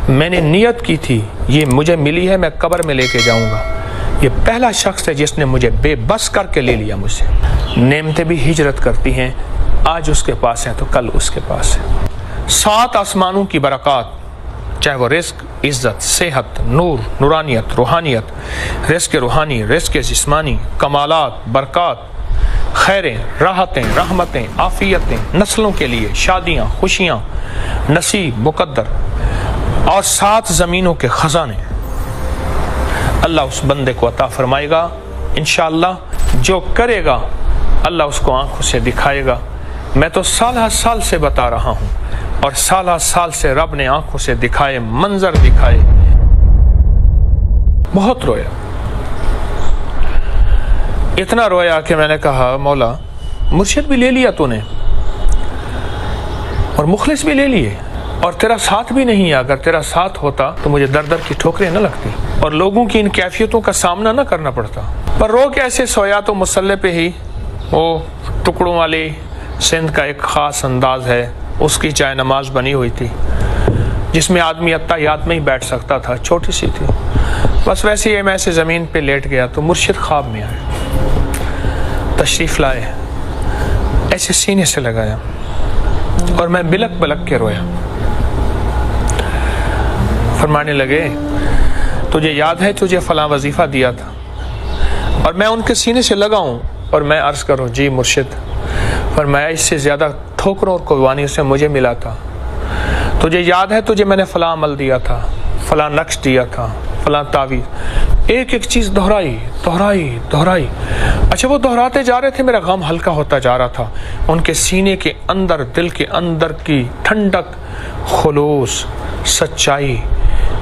میں نے نیت کی تھی یہ مجھے ملی ہے، میں قبر میں لے کے جاؤں گا، یہ پہلا شخص ہے جس نے مجھے بے بس کر کے لے لیا مجھ سے۔ نعمتیں بھی ہجرت کرتی ہیں، آج اس کے پاس ہیں تو کل اس کے پاس ہے۔ 7 آسمانوں کی برکات، چاہے وہ رزق، عزت، صحت، نور، نورانیت، روحانیت، رزق روحانی، رزق جسمانی، کمالات، برکات، خیریں، راحتیں، رحمتیں، عافیتیں، نسلوں کے لیے شادیاں، خوشیاں، نصیب، مقدر، اور 7 زمینوں کے خزانے اللہ اس بندے کو عطا فرمائے گا انشاءاللہ۔ جو کرے گا اللہ اس کو آنکھوں سے دکھائے گا۔ میں تو سالہ سال سے بتا رہا ہوں، اور سالہ سال سے رب نے آنکھوں سے دکھائے، منظر دکھائے۔ بہت رویا، اتنا رویا کہ میں نے کہا مولا مرشد بھی لے لیا تو نے، اور مخلص بھی لے لیے، اور تیرا ساتھ بھی نہیں ہے۔ اگر تیرا ساتھ ہوتا تو مجھے در در کی ٹھوکریں نہ لگتی اور لوگوں کی ان کیفیتوں کا سامنا نہ کرنا پڑتا۔ پر رو کے ایسے سویا تو مصلے پہ ہی وہ ٹکڑوں والی سندھ کا ایک خاص انداز ہے، اس کی چائے نماز بنی ہوئی تھی جس میں آدمی اتحیات میں ہی بیٹھ سکتا تھا، چھوٹی سی تھی۔ بس ویسے ہی میں ایسے زمین پہ لیٹ گیا تو مرشد خواب میں آئے، تشریف لائے، ایسے سینے سے لگایا اور میں بلک بلک کے رویا۔ فرمانے لگے تجھے یاد ہے تجھے فلاں وظیفہ دیا تھا، اور میں ان کے سینے سے لگاؤں اور میں عرض کروں جی مرشد، فرمایا اس سے زیادہ ٹھوکروں اور قربانیوں سے مجھے ملا تھا۔ تجھے یاد ہے تجھے میں نے فلاں عمل دیا تھا، فلاں نقش دیا تھا، فلاں تعویذ، ایک ایک چیز دہرائی دہرائی دہرائی۔ اچھا وہ دہراتے جا رہے تھے، میرا غم ہلکا ہوتا جا رہا تھا۔ ان کے سینے کے اندر، دل کے اندر کی ٹھنڈک، خلوص، سچائی،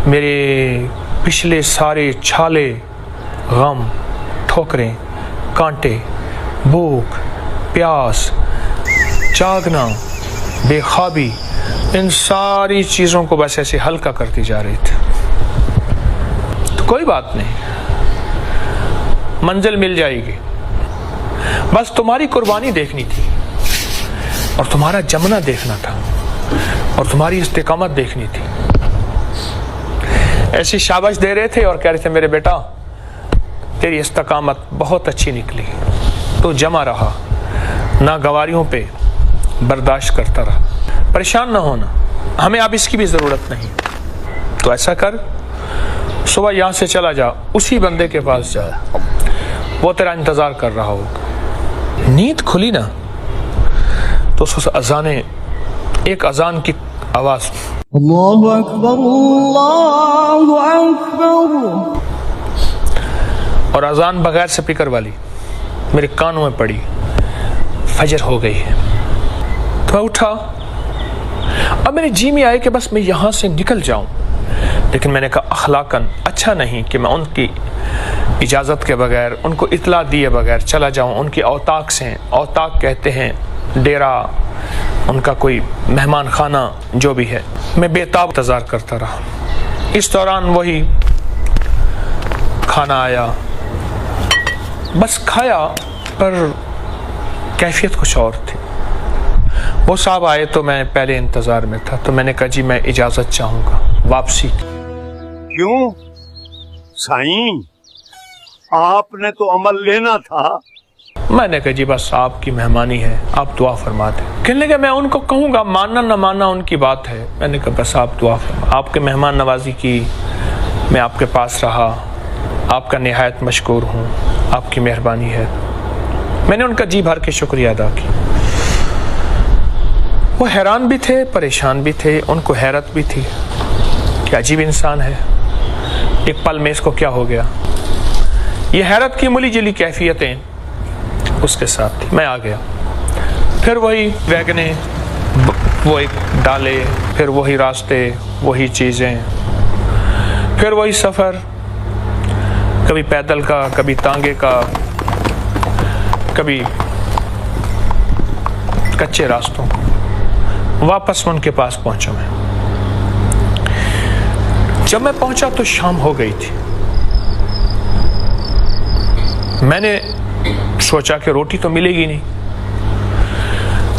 میرے پچھلے سارے چھالے، غم، ٹھوکریں، کانٹے، بھوک، پیاس، جاگنا، بے خوابی، ان ساری چیزوں کو بس ایسے ہلکا کرتی جا رہی تھی۔ تو کوئی بات نہیں، منزل مل جائے گی، بس تمہاری قربانی دیکھنی تھی، اور تمہارا جمنا دیکھنا تھا، اور تمہاری استقامت دیکھنی تھی۔ ایسی شاباش دے رہے تھے اور کہہ رہے تھے میرے بیٹا تیری استقامت بہت اچھی نکلی، تو جمع رہا، ناگواریوں پہ برداشت کرتا رہا، پریشان نہ ہونا، ہمیں اب اس کی بھی ضرورت نہیں۔ تو ایسا کر، صبح یہاں سے چلا جا، اسی بندے کے پاس جا، وہ تیرا انتظار کر رہا ہوگا۔ نیند کھلی نا تو اس ایک اذان کی آواز، اللہ اکبر اللہ اکبر، اور اذان بغیر سپیکر والی میرے کانوں میں پڑی، فجر ہو گئی ہے۔ تو میں اٹھا، اب میرے جی میں آئے کہ بس میں یہاں سے نکل جاؤں، لیکن میں نے کہا اخلاقاً اچھا نہیں کہ میں ان کی اجازت کے بغیر، ان کو اطلاع دیے بغیر چلا جاؤں۔ ان کے اوطاق سے، اوطاق کہتے ہیں ڈیرا، ان کا کوئی مہمان خانہ جو بھی ہے۔ میں بے تاب انتظار کرتا رہا۔ اس دوران وہی کھانا آیا، بس کھایا، پر کیفیت کچھ اور تھی۔ وہ صاحب آئے تو میں پہلے انتظار میں تھا، تو میں نے کہا جی میں اجازت چاہوں گا واپسی کی۔ کیوں سائیں، آپ نے تو عمل لینا تھا۔ میں نے کہا جی بس آپ کی مہمانی ہے، آپ دعا فرما دیں۔ کہنے لگا میں ان کو کہوں گا، ماننا نہ ماننا ان کی بات ہے۔ میں نے کہا بس آپ دعا فرما، آپ کے مہمان نوازی کی، میں آپ کے پاس رہا، آپ کا نہایت مشکور ہوں، آپ کی مہربانی ہے۔ میں نے ان کا جی بھر کے شکریہ ادا کی۔ وہ حیران بھی تھے، پریشان بھی تھے، ان کو حیرت بھی تھی کہ عجیب انسان ہے، ایک پل میں اس کو کیا ہو گیا۔ یہ حیرت کی ملی جلی کیفیتیں اس کے ساتھ تھی۔ میں آ گیا، پھر وہی ویگنیں، وہ ایک ڈالے، پھر وہی راستے، وہی چیزیں، پھر وہی سفر، کبھی پیدل کا، کبھی تانگے کا، کبھی کچے راستوں۔ واپس ان کے پاس پہنچا میں۔ جب میں پہنچا تو شام ہو گئی تھی۔ میں نے سوچا کہ روٹی تو ملے گی نہیں۔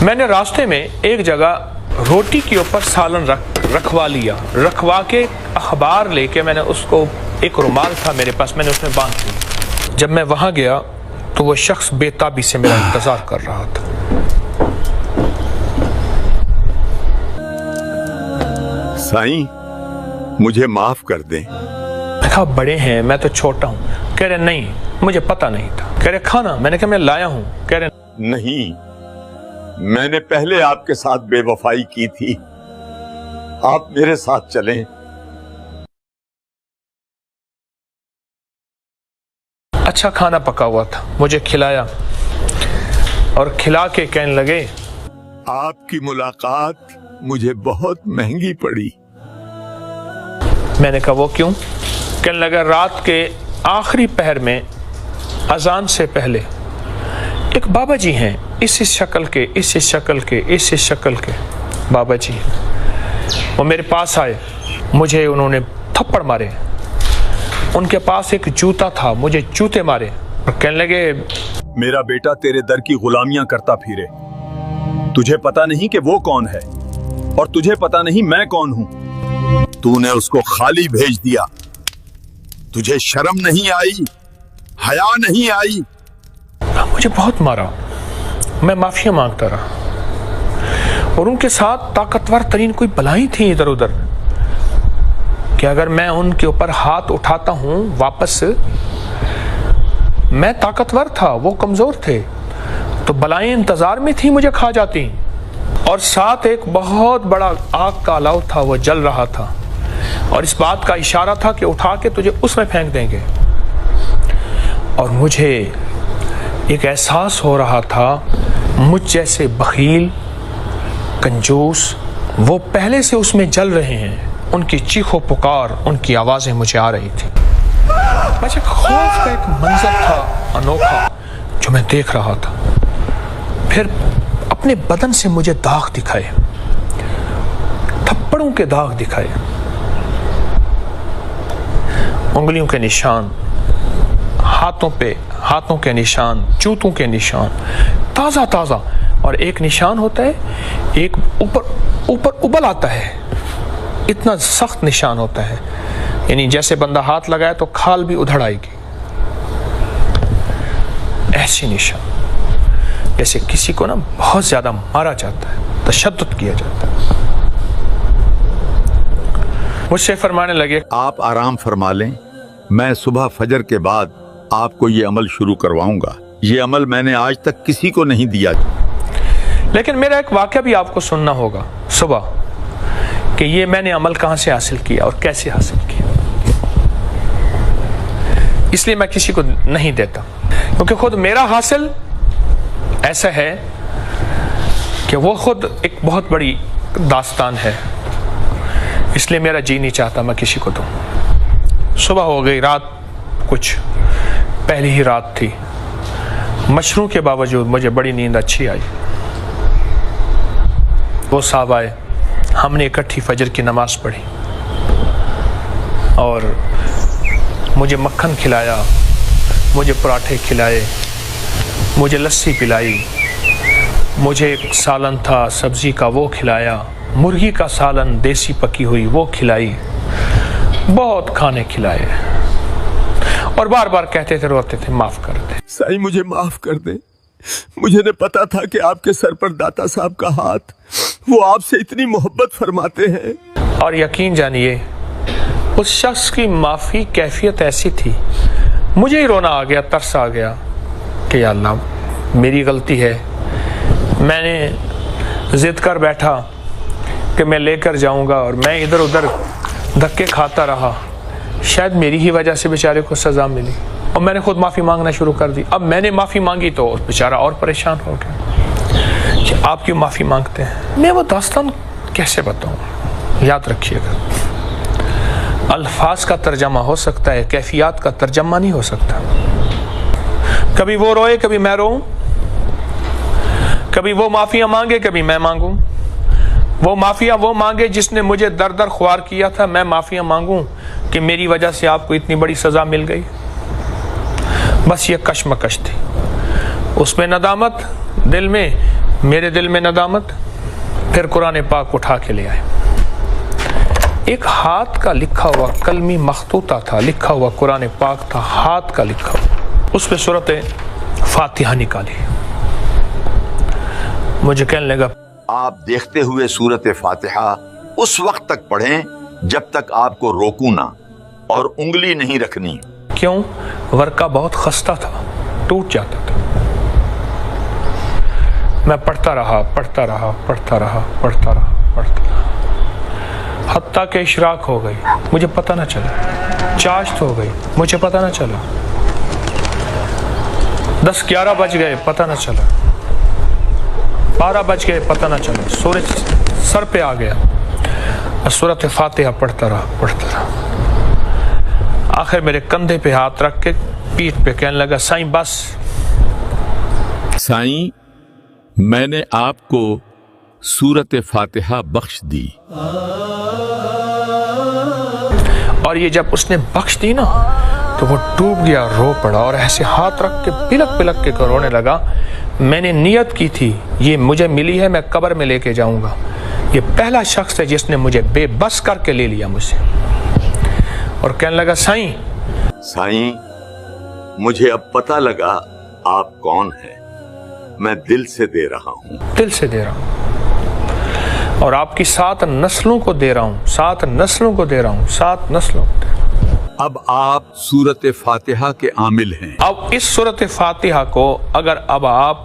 میں نے راستے میں ایک جگہ روٹی کے اوپر سالن رکھوا لیا، رکھوا کے اخبار لے کے میں نے اس کو، ایک رومال تھا میرے پاس، میں نے اس میں باندھ لیا۔ جب میں وہاں گیا تو وہ شخص بے تابی سے میرا انتظار کر رہا تھا۔ سائیں مجھے معاف کر دیں۔ میں کہا بڑے ہیں، میں تو چھوٹا ہوں۔ کہہ رہے نہیں مجھے پتہ نہیں تھا۔ کہہ رہے کھانا، میں نے کہا میں لایا ہوں۔ کہہ رہے نہیں، میں نے پہلے آپ کے ساتھ بے وفائی کی تھی، آپ میرے ساتھ چلیں۔ اچھا کھانا پکا ہوا تھا، مجھے کھلایا اور کھلا کے کہنے لگے آپ کی ملاقات مجھے بہت مہنگی پڑی۔ میں نے کہا وہ کیوں؟ کہنے لگا رات کے آخری پہر میں اذان سے پہلے ایک بابا جی ہیں، اس شکل کے، اس شکل کے، اس شکل کے بابا جی، وہ میرے پاس آئے، مجھے انہوں نے تھپڑ مارے، ان کے پاس ایک جوتا تھا، مجھے جوتے مارے اور کہنے لگے میرا بیٹا تیرے در کی غلامیاں کرتا پھرے، تجھے پتا نہیں کہ وہ کون ہے اور تجھے پتا نہیں میں کون ہوں۔ تو نے اس کو خالی بھیج دیا، تجھے شرم نہیں آئی، حیا نہیں آئی؟ مجھے بہت مارا، میں معافی مانگتا رہا، اور ان کے ساتھ طاقتور ترین کوئی بلائیں تھیں ادھر ادھر کہ اگر میں ان کے اوپر ہاتھ اٹھاتا ہوں واپس، میں طاقتور تھا وہ کمزور تھے، تو بلائیں انتظار میں تھی مجھے کھا جاتی، اور ساتھ ایک بہت بڑا آگ کا الاؤ تھا، وہ جل رہا تھا، اور اس بات کا اشارہ تھا کہ اٹھا کے تجھے اس میں پھینک دیں گے۔ اور مجھے ایک احساس ہو رہا تھا مجھ جیسے بخیل کنجوس وہ پہلے سے اس میں جل رہے ہیں، ان کی چیخ و پکار، ان کی آوازیں مجھے آ رہی تھی۔ بس ایک خوف کا ایک منظر تھا انوکھا جو میں دیکھ رہا تھا۔ پھر اپنے بدن سے مجھے داغ دکھائے، تھپڑوں کے داغ دکھائے، انگلیوں کے نشان، ہاتھوں کے نشان، جوتوں کے نشان، تازہ تازہ، اور ایک نشان ہوتا ہے، ایک اوپر ابل آتا ہے، اتنا سخت نشان ہوتا ہے، یعنی جیسے بندہ ہاتھ لگائے تو کھال بھی ادھڑ آئے گی، ایسی نشان جیسے کسی کو نا بہت زیادہ مارا جاتا ہے، تشدد کیا جاتا ہے۔ مجھ سے فرمانے لگے آپ آرام فرما لیں، میں صبح فجر کے بعد آپ کو یہ عمل شروع کرواؤں گا، یہ عمل میں نے آج تک کسی کو نہیں دیا۔ لیکن میرا ایک واقعہ بھی آپ کو سننا ہوگا صبح، کہ یہ میں نے عمل کہاں سے حاصل کیا اور کیسے حاصل کیا، اس لیے میں کسی کو نہیں دیتا، کیونکہ خود میرا حاصل ایسا ہے کہ وہ خود ایک بہت بڑی داستان ہے، اس لیے میرا جی نہیں چاہتا میں کسی کو دوں۔ صبح ہو گئی، رات کچھ پہلی ہی رات تھی، مشروع کے باوجود مجھے بڑی نیند اچھی آئی۔ وہ صاحب آئے، ہم نے اکٹھی فجر کی نماز پڑھی، اور مجھے مکھن کھلایا، مجھے پراٹھے کھلائے، مجھے لسی پلائی، مجھے ایک سالن تھا سبزی کا وہ کھلایا، مرغی کا سالن دیسی پکی ہوئی وہ کھلائی، بہت کھانے کھلائے، اور بار بار کہتے تھے، روتے تھے معاف کر دے سائیں مجھے معاف کر دیں، مجھے نے پتا تھا کہ آپ کے سر پر داتا صاحب کا ہاتھ، وہ آپ سے اتنی محبت فرماتے ہیں۔ اور یقین جانیے اس شخص کی معافی کیفیت ایسی تھی، مجھے ہی رونا آ گیا، ترس آ گیا کہ یا اللہ میری غلطی ہے، میں نے ضد کر بیٹھا کہ میں لے کر جاؤں گا، اور میں ادھر ادھر دھکے کھاتا رہا، شاید میری ہی وجہ سے بیچارے کو سزا ملی، اور میں نے خود معافی مانگنا شروع کر دی۔ اب میں نے معافی مانگی تو بیچارہ اور پریشان ہو گیا کہ آپ کیوں معافی مانگتے ہیں۔ میں وہ داستان کیسے بتاؤں؟ یاد رکھیے گا، الفاظ کا ترجمہ ہو سکتا ہے، کیفیات کا ترجمہ نہیں ہو سکتا۔ کبھی وہ روئے، کبھی میں روؤں، کبھی وہ معافیاں مانگے، کبھی میں مانگوں، وہ معافیاں وہ مانگے جس نے مجھے در در خوار کیا تھا، میں معافیاں مانگوں کہ میری وجہ سے آپ کو اتنی بڑی سزا مل گئی۔ بس یہ کشمکش تھی، اس میں ندامت دل میں، میرے دل میں ندامت۔ پھر قرآن پاک اٹھا کے لے آئے، ایک ہاتھ کا لکھا ہوا کلمی مخطوطہ تھا، لکھا ہوا قرآن پاک تھا، ہاتھ کا لکھا ہوا، اس پہ سورۃ فاتحہ نکالی۔ مجھے کہنے لگا آپ دیکھتے ہوئے سورۃ فاتحہ اس وقت تک پڑھیں جب تک آپ کو روکوں نہ اور انگلی نہیں رکھنی۔ کیوں؟ ورقہ بہت خستہ تھا، ٹوٹ جاتا تھا۔ میں پڑھتا رہا حتیٰ کہ اشراق ہو گئی، مجھے پتہ نہ چلا، چاشت ہو گئی، مجھے پتہ نہ چلا، 10-11 بج گئے، پتہ نہ چلا، 12 بج گئے، پتہ نہ چلا، سورج سر پہ آ گیا اور سورۃ فاتحہ پڑھتا رہا۔ آخر میرے کندھے پہ ہاتھ رکھ کے پیٹھ پہ کہنے لگا، سائیں بس۔ سائیں، میں نے آپ کو سورۃ فاتحہ بخش دی۔ اور یہ جب اس نے بخش دی نا تو وہ ڈوب گیا، رو پڑا اور ایسے ہاتھ رکھ کے پلک کے رونے لگا۔ میں نے نیت کی تھی یہ مجھے ملی ہے، میں قبر میں لے کے جاؤں گا، یہ پہلا شخص ہے جس نے مجھے بے بس کر کے لے لیا مجھ سے۔ اور کہنے لگا، سائیں مجھے اب پتہ لگا آپ کون ہیں، میں دل سے دے رہا ہوں، دل سے دے رہا ہوں، اور آپ کی 7 نسلوں کو دے رہا ہوں، 7 نسلوں کو دے رہا ہوں، 7 نسلوں کو دے رہا ہوں۔ اب آپ سورۃ فاتحہ کے عامل ہیں۔ اب اس سورۃ فاتحہ کو اگر اب آپ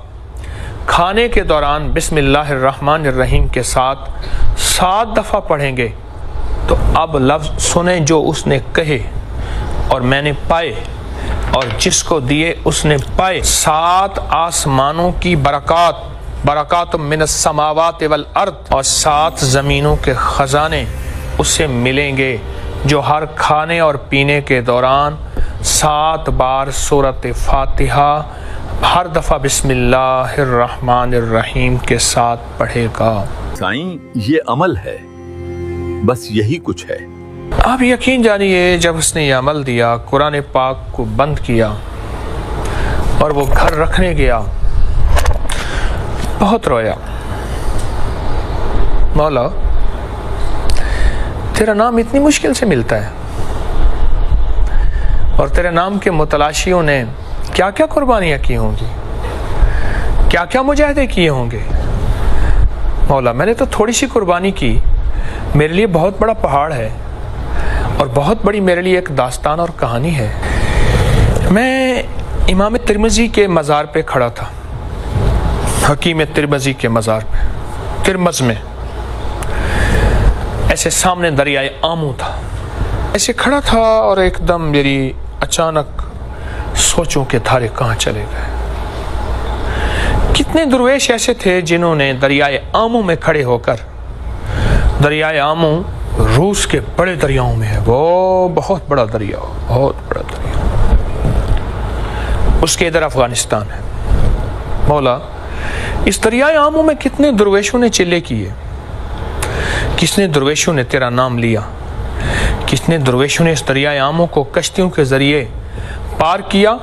کھانے کے دوران بسم اللہ الرحمن الرحیم کے ساتھ 7 دفعہ پڑھیں گے تو اب لفظ سنیں جو اس نے کہے اور میں نے پائے اور جس کو دیے اس نے پائے۔ 7 آسمانوں کی برکات من السماوات والارض، اور 7 زمینوں کے خزانے اسے ملیں گے جو ہر کھانے اور پینے کے دوران 7 بار سورۃ فاتحہ ہر دفعہ بسم اللہ الرحمن الرحیم کے ساتھ پڑھے گا۔ سائیں یہ عمل ہے، بس یہی کچھ ہے۔ آپ یقین جانیے جب اس نے یہ عمل دیا، قرآن پاک کو بند کیا اور وہ گھر رکھنے گیا، بہت رویا، مولا تیرا نام اتنی مشکل سے ملتا ہے اور تیرے نام کے متلاشیوں نے کیا کیا قربانیاں کی ہوں گی، کیا کیا مجاہدے کیے ہوں گے۔ مولا میں نے تو تھوڑی سی قربانی کی، میرے لیے بہت بڑا پہاڑ ہے اور بہت بڑی میرے لیے ایک داستان اور کہانی ہے۔ میں امام ترمذی کے مزار پہ کھڑا تھا، حکیم ترمذی کے مزار پہ، ترمذ میں، ایسے سامنے دریائے آمو تھا، ایسے کھڑا تھا اور ایک دم میری اچانک سوچوں کے دھارے کہاں چلے گئے۔ کتنے درویش ایسے تھے جنہوں نے دریائے آمو میں کھڑے ہو کر، دریائے آمو روس کے بڑے دریاؤں میں ہے، وہ بہت بڑا دریا، بہت بڑا دریا، اس کے ادھر افغانستان ہے۔ مولا اس دریائے آمو میں کتنے درویشوں نے چلے کیے، کتنے درویشوں نے تیرا نام لیا، کتنے درویشوں نے اس دریائے آمو کو کشتیوں کے ذریعے پار کیا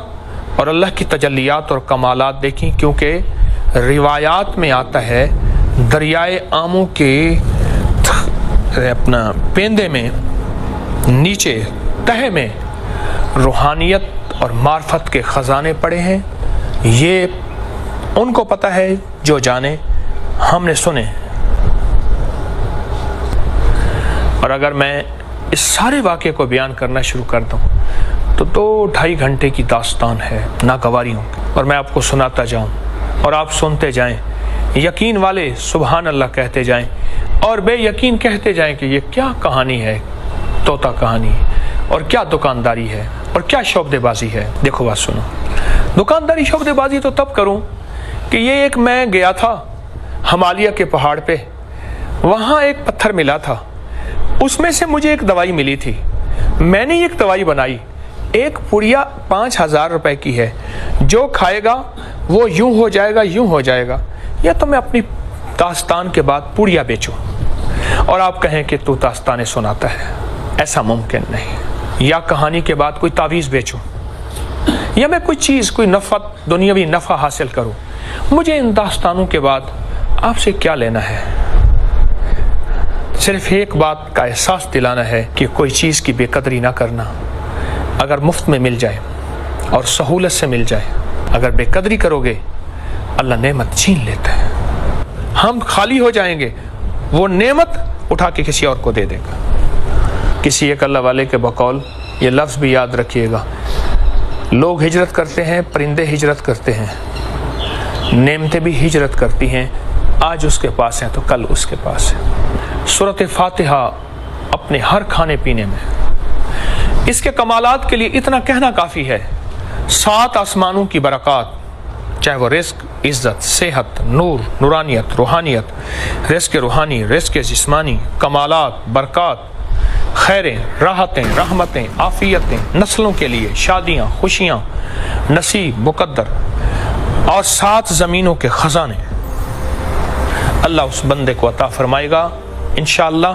اور اللہ کی تجلیات اور کمالات دیکھیں، کیونکہ روایات میں آتا ہے دریائے آمو کے اپنا پیندے میں نیچے تہہ میں روحانیت اور معرفت کے خزانے پڑے ہیں۔ یہ ان کو پتہ ہے جو جانے، ہم نے سنے۔ اور اگر میں اس سارے واقعے کو بیان کرنا شروع کر دوں تو 2-2.5 گھنٹے کی داستان ہے ناگواری ہوں، اور میں آپ کو سناتا جاؤں اور آپ سنتے جائیں، یقین والے سبحان اللہ کہتے جائیں اور بے یقین کہتے جائیں کہ یہ کیا کہانی ہے، طوطا کہانی ہے، اور کیا دکانداری ہے اور کیا شعبدے بازی ہے۔ دیکھو بات سنو، دکانداری شعبدے بازی تو تب کروں کہ یہ ایک میں گیا تھا ہمالیہ کے پہاڑ پہ، وہاں ایک پتھر ملا تھا، اس میں سے مجھے ایک دوائی ملی تھی، میں نے ایک دوائی بنائی، ایک پڑیا 5,000 روپے کی ہے، جو کھائے گا وہ یوں ہو جائے گا، یوں ہو جائے گا۔ یا تو میں اپنی داستان کے بعد پڑیا بیچوں اور آپ کہیں کہ تو داستانیں سناتا ہے، ایسا ممکن نہیں، یا کہانی کے بعد کوئی تعویذ بیچوں، یا میں کوئی چیز، کوئی نفع، دنیاوی نفع حاصل کروں۔ مجھے ان داستانوں کے بعد آپ سے کیا لینا ہے؟ صرف ایک بات کا احساس دلانا ہے کہ کوئی چیز کی بے قدری نہ کرنا. اگر مفت میں مل جائے اور سہولت سے مل جائے، اگر بے قدری کرو گے اللہ نعمت چھین لیتا ہے. ہم خالی ہو جائیں گے، وہ نعمت اٹھا کے کسی اور کو دے دے گا. کسی ایک اللہ والے کے بقول یہ لفظ بھی یاد رکھیے گا، لوگ ہجرت کرتے ہیں، پرندے ہجرت کرتے ہیں، نعمتیں بھی ہجرت کرتی ہیں. آج اس کے پاس ہیں تو کل اس کے پاس ہے. سورۃ فاتحہ اپنے ہر کھانے پینے میں، اس کے کمالات کے لیے اتنا کہنا کافی ہے. 7 آسمانوں کی برکات، چاہے وہ رزق، عزت، صحت، نور، نورانیت، روحانیت، رزق روحانی، رزق جسمانی، کمالات، برکات، خیریں، راحتیں، رحمتیں، عافیتیں، نسلوں کے لیے شادیاں، خوشیاں، نصیب، مقدر، اور 7 زمینوں کے خزانے اللہ اس بندے کو عطا فرمائے گا انشاءاللہ.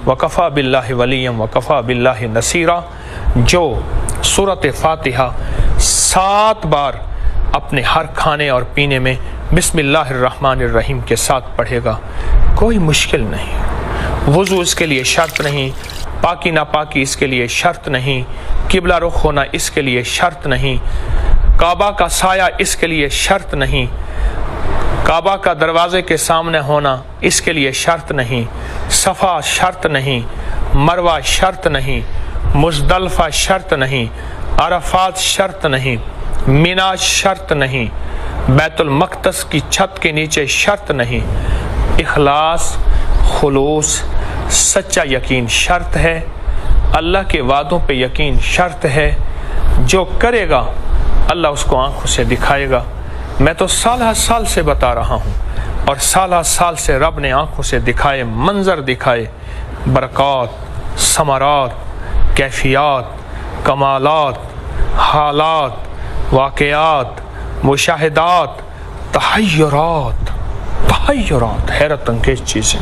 وکفا باللہ ولیم وکفا باللہ نصیرا. جو سورۃ فاتحہ 7 بار اپنے ہر کھانے اور پینے میں بسم اللہ الرحمن الرحیم کے ساتھ پڑھے گا، کوئی مشکل نہیں. وضو اس کے لیے شرط نہیں، پاکی ناپاکی اس کے لیے شرط نہیں، قبلہ رخ ہونا اس کے لیے شرط نہیں، کعبہ کا سایہ اس کے لیے شرط نہیں، کعبہ کا دروازے کے سامنے ہونا اس کے لیے شرط نہیں، صفا شرط نہیں، مروہ شرط نہیں، مزدلفہ شرط نہیں، عرفات شرط نہیں، مینا شرط نہیں، بیت المقدس کی چھت کے نیچے شرط نہیں. اخلاص، خلوص، سچا یقین شرط ہے. اللہ کے وعدوں پہ یقین شرط ہے. جو کرے گا اللہ اس کو آنکھوں سے دکھائے گا. میں تو سالہ سال سے بتا رہا ہوں، اور سالہ سال سے رب نے آنکھوں سے دکھائے، منظر دکھائے، برکات، ثمرات، کیفیات، کمالات، حالات، واقعات، مشاہدات، تحیرات، حیرت انگیز چیزیں.